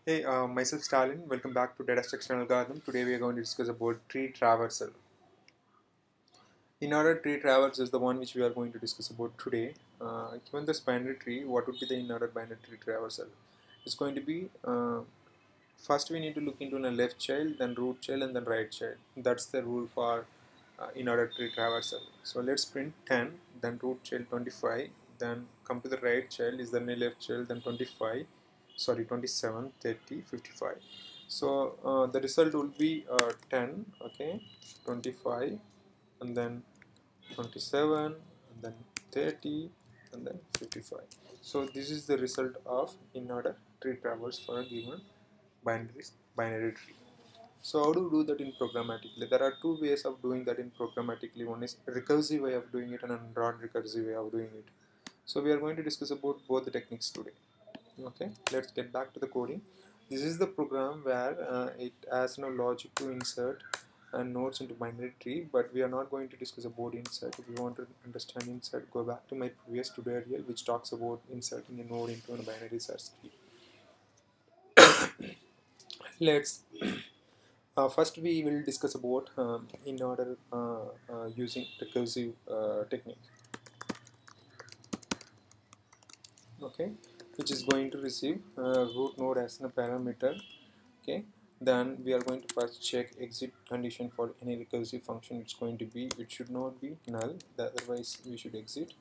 Hey, myself Stalin. Welcome back to Data Structure Algorithm. Today we are going to discuss about tree traversal. In-order tree traversal is the one which we are going to discuss about today. Given this binary tree, what would be the in-order binary tree traversal? It's going to be first we need to look into a left child, then root child, and then right child. That's the rule for in-order tree traversal. So let's print 10, then root child 25, then come to the right child is then a left child, then 25, sorry 27, 30, 55. So the result will be 10, okay, 25, and then 27, and then 30, and then 55. So this is the result of in-order tree traversal for a given binary tree. So how do you do that in programmatically? There are two ways of doing that in programmatically. One is recursive way of doing it and a non-recursive way of doing it. So we are going to discuss about both the techniques today. Okay, let's get back to the coding. This is the program where it has no logic to insert nodes into binary tree, but we are not going to discuss about insert. If you want to understand insert, go back to my previous tutorial which talks about inserting a node into a binary search tree. Let's first we will discuss about in order using recursive technique, okay, which is going to receive root node as a parameter. Okay, then we are going to first check exit condition for any recursive function. It's going to be, it should not be null, otherwise we should exit.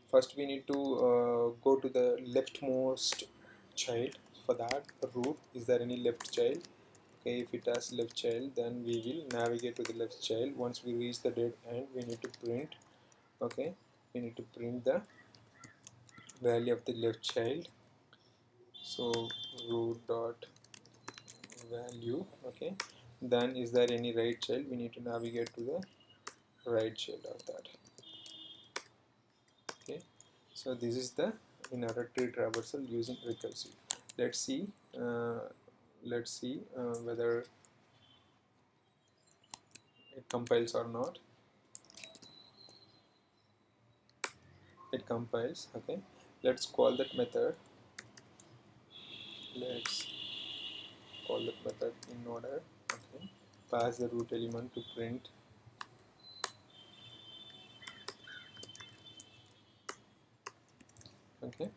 First we need to go to the leftmost child. For that, root, is there any left child? Okay, if it has left child, then we will navigate to the left child. Once we reach the dead end, we need to print, okay, we need to print the value of the left child. So root dot value, okay, then is there any right child? We need to navigate to the right child of that. Okay, so this is the in-order tree traversal using recursive. Let's see whether it compiles or not. It compiles. Okay, let's call that method. Let's call that method in order. Okay, pass the root element to print. Okay,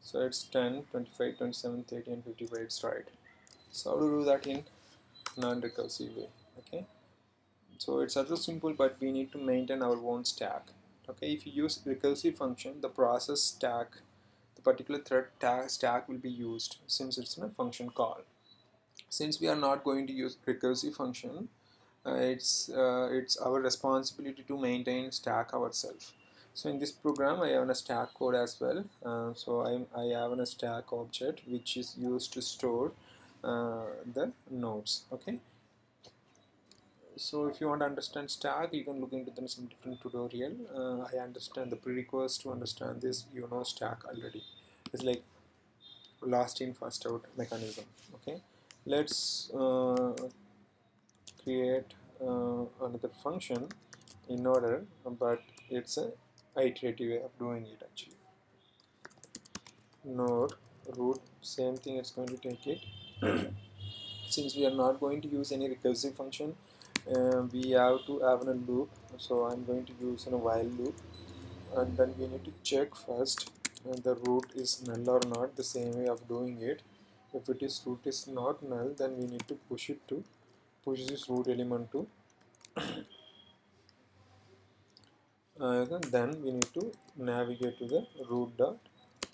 so it's 10, 25, 27, 30, and 55. It's right. So how to do that in non-recursive way? Okay, so it's also simple, but we need to maintain our own stack. Okay, if you use recursive function, the process stack, the particular thread stack will be used since it's a function call. Since we are not going to use recursive function, it's our responsibility to maintain stack ourselves. So in this program I have a stack code as well. So I have a stack object which is used to store the nodes. Okay, so if you want to understand stack, you can look into some different tutorial. I understand the prerequisite to understand this, you know, stack already. It's like last in first out mechanism. Okay, let's create another function in order, but it's a iterative way of doing it actually. Node root, same thing, it's going to take it. Since we are not going to use any recursive function, we have to have a loop. So I'm going to use a while loop, and then we need to check first the root is null or not. The same way of doing it. If it is root is not null, then we need to push this root element to then we need to navigate to the root dot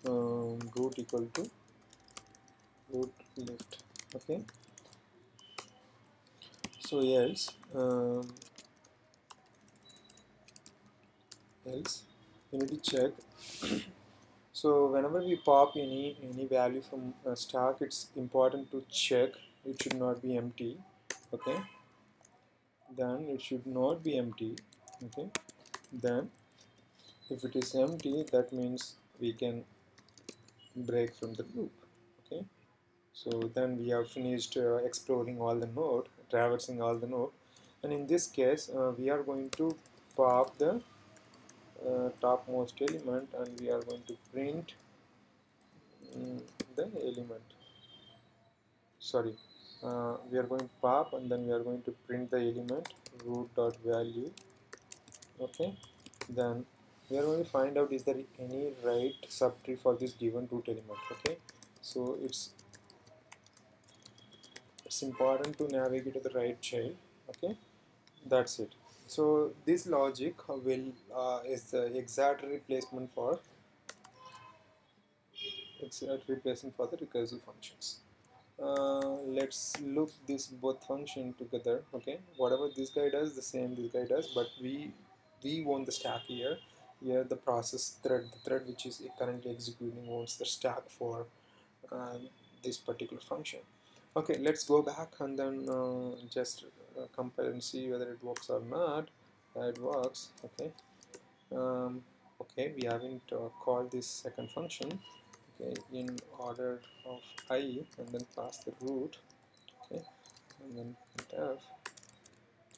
root equal to root left. Okay, so else we need to check. So whenever we pop any value from a stack, it's important to check it should not be empty. Okay, then it should not be empty. Okay, then if it is empty, that means we can break from the loop. Okay, so then we have finished exploring all the node, traversing all the node, and in this case we are going to pop the topmost element, and we are going to print the element. Sorry, we are going to pop, and then we are going to print the element root dot value. Okay, then we are going to find out is there any right subtree for this given root element. Okay, so it's important to navigate to the right child. Okay, that's it. So this logic will is the exact replacement for the recursive functions. Let's look this both function together. Okay, whatever this guy does, the same this guy does, but we want the stack here. Here the process thread, the thread which is currently executing, wants the stack for uh, this particular function. Okay, let's go back and then just compare and see whether it works or not. It works. Okay. Okay, we haven't called this second function. Okay, in order of I, and then pass the root. Okay, and then printf.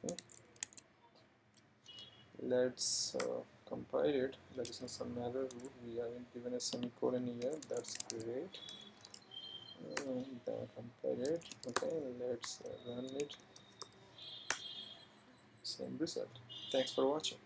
Okay, let's compile it. There is some error root. We haven't given a semicolon here. That's great. Then compile it. Okay, let's run it. Same result. Thanks for watching.